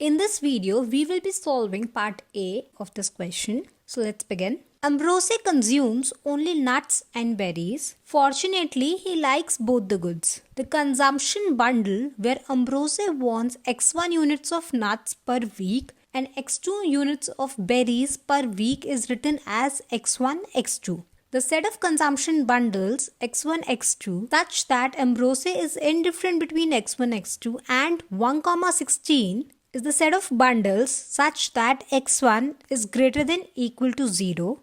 In this video, we will be solving part A of this question. So let's begin. Ambrose consumes only nuts and berries. Fortunately, he likes both the goods. The consumption bundle where Ambrose wants x1 units of nuts per week and x2 units of berries per week is written as x1, x2. The set of consumption bundles x1, x2 such that Ambrose is indifferent between x1, x2 and 1, 16 is the set of bundles such that x1 is greater than equal to 0,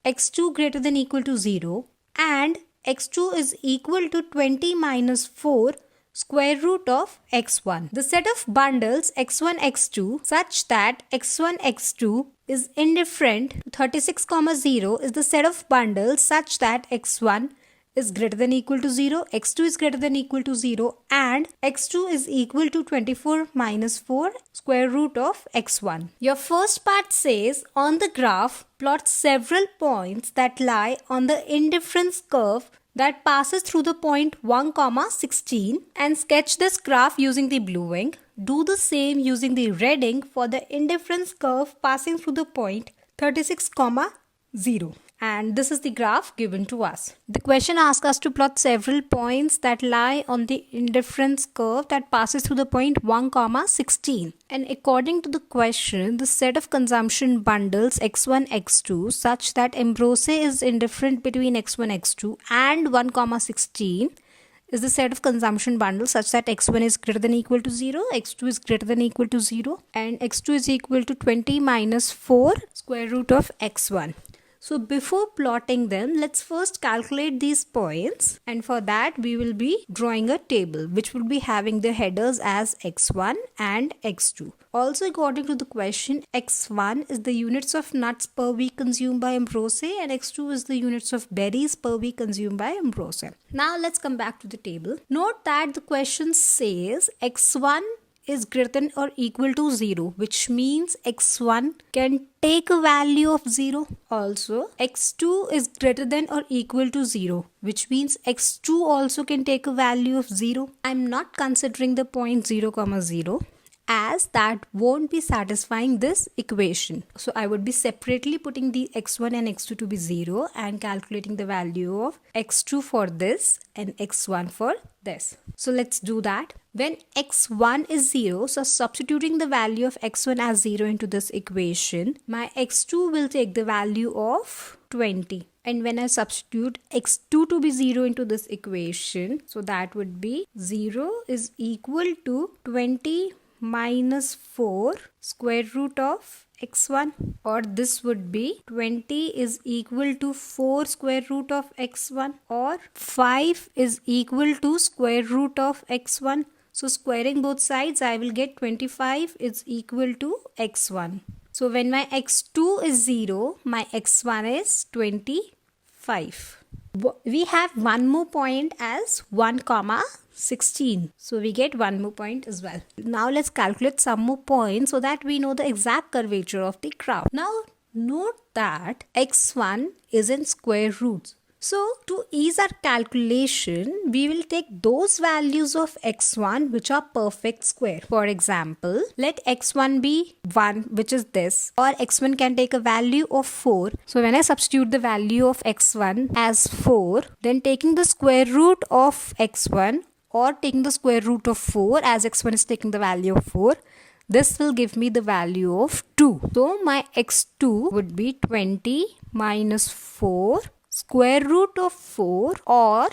x2 greater than equal to 0 and x2 is equal to 20 minus 4 square root of x1. The set of bundles x1, x2 such that x1, x2 is indifferent to 36, 0 is the set of bundles such that x1 is greater than equal to 0, x2 is greater than equal to 0 and x2 is equal to 24 minus 4 square root of x1. Your first part says on the graph plot several points that lie on the indifference curve that passes through the point 1, 16 and sketch this graph using the blue ink. Do the same using the red ink for the indifference curve passing through the point 36, 0. And this is the graph given to us. The question asks us to plot several points that lie on the indifference curve that passes through the point 1, 16. And according to the question, the set of consumption bundles x1, x2 such that Ambrose is indifferent between x1, x2 and 1, 16 is the set of consumption bundles such that x1 is greater than equal to 0, x2 is greater than equal to 0 and x2 is equal to 20 minus 4 square root of x1. So before plotting them, let's first calculate these points and for that we will be drawing a table which will be having the headers as x1 and x2. Also according to the question, x1 is the units of nuts per week consumed by Ambrose and x2 is the units of berries per week consumed by Ambrose. Now let's come back to the table. Note that the question says x1 is greater than or equal to 0, which means x1 can take a value of 0. Also, x2 is greater than or equal to 0, which means x2 also can take a value of 0. I'm not considering the point 0, 0 as that won't be satisfying this equation. So I would be separately putting the x1 and x2 to be 0 and calculating the value of x2 for this and x1 for this. So let's do that. When x1 is 0, so substituting the value of x1 as 0 into this equation, my x2 will take the value of 20. And when I substitute x2 to be 0 into this equation, so that would be 0 is equal to 20 minus 4 square root of x1, or this would be 20 is equal to 4 square root of x1, or 5 is equal to square root of x1. So squaring both sides, I will get 25 is equal to x1. So when my x2 is 0, my x1 is 25. We have one more point as 1, 16. So we get one more point as well. Now let's calculate some more points so that we know the exact curvature of the graph. Now note that x1 is in square roots. So to ease our calculation, we will take those values of x1 which are perfect square. For example, let x1 be 1, which is this, or x1 can take a value of 4. So when I substitute the value of x1 as 4, then taking the square root of x1 or taking the square root of 4 as x1 is taking the value of 4, this will give me the value of 2. So my x2 would be 20 minus 4 square root of 4 or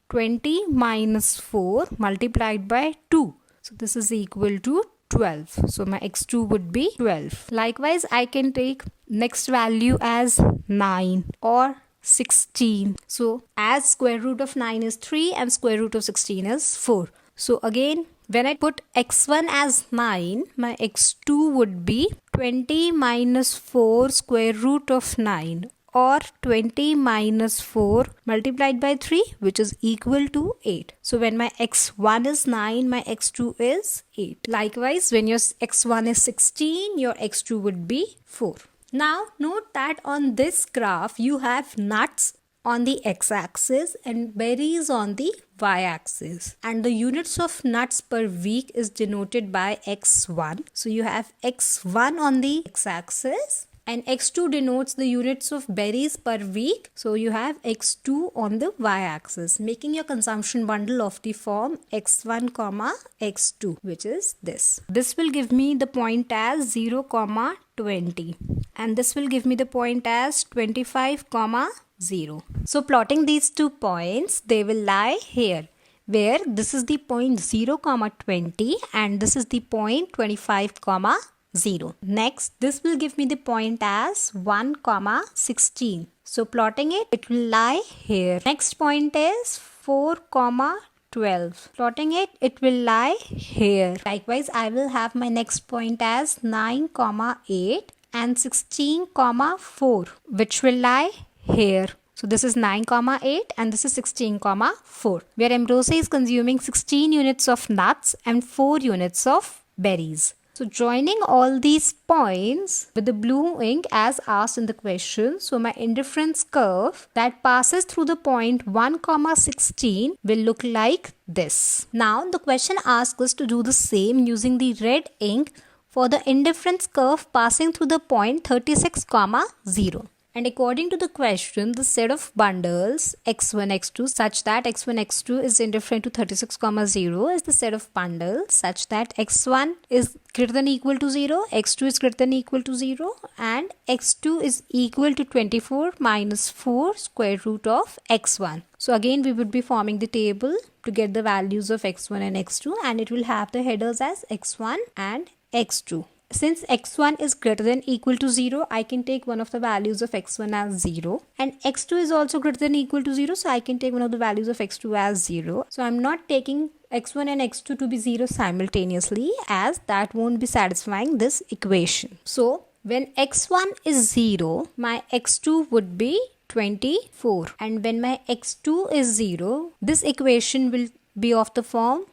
20 minus 4 multiplied by 2. So this is equal to 12. So my x2 would be 12. Likewise, I can take next value as 9 or 16. So as square root of 9 is 3 and square root of 16 is 4. So again, when I put x1 as 9, my x2 would be 20 minus 4 square root of 9 or 20 minus 4 multiplied by 3, which is equal to 8. So when my x1 is 9, my x2 is 8. Likewise, when your x1 is 16, your x2 would be 4. Now note that on this graph you have nuts on the x-axis and berries on the y-axis, and the units of nuts per week is denoted by x1. So you have x1 on the x-axis and x2 denotes the units of berries per week. So you have x2 on the y-axis, making your consumption bundle of the form x1 comma x2, which is this. This will give me the point as 0 comma 20, and this will give me the point as 25 comma 0. So plotting these 2 points, they will lie here, where this is the point 0 comma 20 and this is the point 25 comma 0. Next, this will give me the point as 1 comma 16. So plotting it, it will lie here. Next point is 4 comma 12. Plotting it, it will lie here. Likewise, I will have my next point as 9 comma 8 and 16 comma 4, which will lie here. So this is 9 comma 8 and this is 16 comma 4, where Ambrose is consuming 16 units of nuts and 4 units of berries. So joining all these points with the blue ink as asked in the question, so my indifference curve that passes through the point 1 comma 16 will look like this. Now the question asks us to do the same using the red ink for the indifference curve passing through the point 36 comma 0. And according to the question, the set of bundles x1, x2 such that x1, x2 is indifferent to 36 comma 0 is the set of bundles such that x1 is greater than equal to 0, x2 is greater than equal to 0 and x2 is equal to 24 minus 4 square root of x1. So again we would be forming the table to get the values of x1 and x2, and it will have the headers as x1 and x2. Since x1 is greater than equal to 0, I can take one of the values of x1 as 0, and x2 is also greater than equal to 0, so I can take one of the values of x2 as 0. So I'm not taking x1 and x2 to be 0 simultaneously, as that won't be satisfying this equation. So when x1 is 0, my x2 would be 24, and when my x2 is 0, this equation will be of the form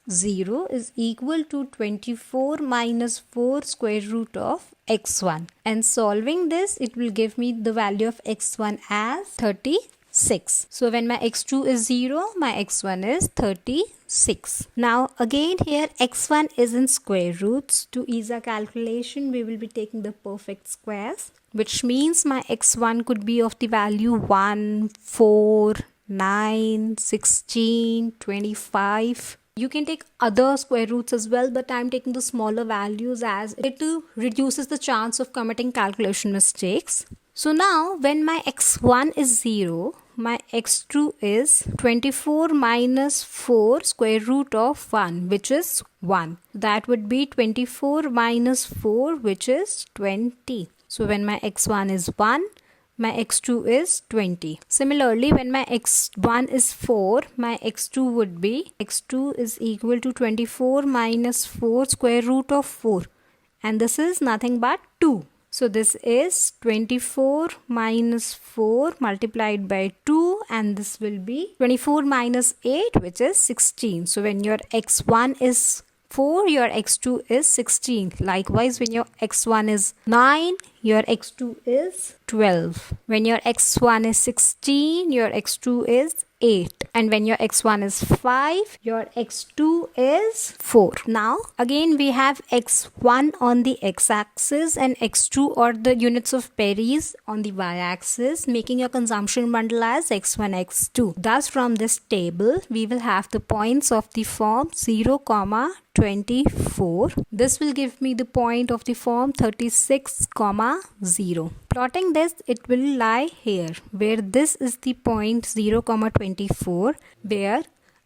0 is equal to 24 minus 4 square root of x1, and solving this, it will give me the value of x1 as 36. So when my x2 is 0, my x1 is 36. Now again here x1 is in square roots. To ease our calculation, we will be taking the perfect squares, which means my x1 could be of the value 1, 4, 9, 16, 25. You can take other square roots as well, but I'm taking the smaller values as it reduces the chance of committing calculation mistakes. So now when my x1 is 0, my x2 is 24 minus 4 square root of 1, which is 1. That would be 24 minus 4, which is 20. So when my x1 is 1, my x2 is 20. Similarly, when my x1 is 4, my x2 would be x2 is equal to 24 minus 4 square root of 4, and this is nothing but 2. So this is 24 minus 4 multiplied by 2, and this will be 24 minus 8, which is 16. So when your x1 is 4, your x2 is 16. Likewise, when your x1 is 9, your x2 is 12. When your x1 is 16, your x2 is 8. And when your x1 is 5, your x2 is 4. Now, again we have x1 on the x-axis and x2 or the units of berries on the y-axis, making your consumption bundle as x1, x2. Thus, from this table, we will have the points of the form 0, 24. This will give me the point of the form 36, 0. Plotting this, it will lie here, where this is the point 0, 24, where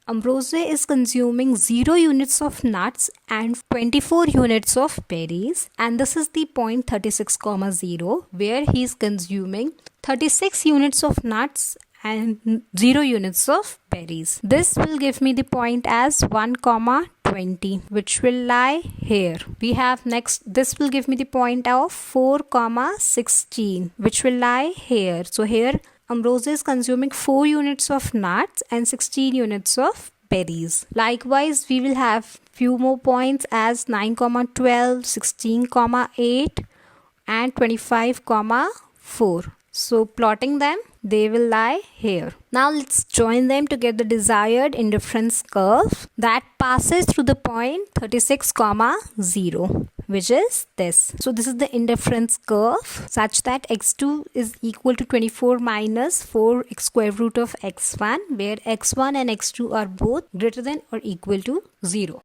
Ambrose is consuming 0 units of nuts and 24 units of berries, and this is the point 36, 0, where he is consuming 36 units of nuts and 0 units of berries. This will give me the point as 1, 20, which will lie here. We have next, this will give me the point of 4, 16, which will lie here. So here Ambrose is consuming 4 units of nuts and 16 units of berries. Likewise, we will have few more points as 9, 12, 16, 8 and 25, 4. So plotting them, they will lie here. Now let's join them to get the desired indifference curve that passes through the point 36, 0, which is this. So this is the indifference curve such that x2 is equal to 24 minus 4 square root of x1, where x1 and x2 are both greater than or equal to 0.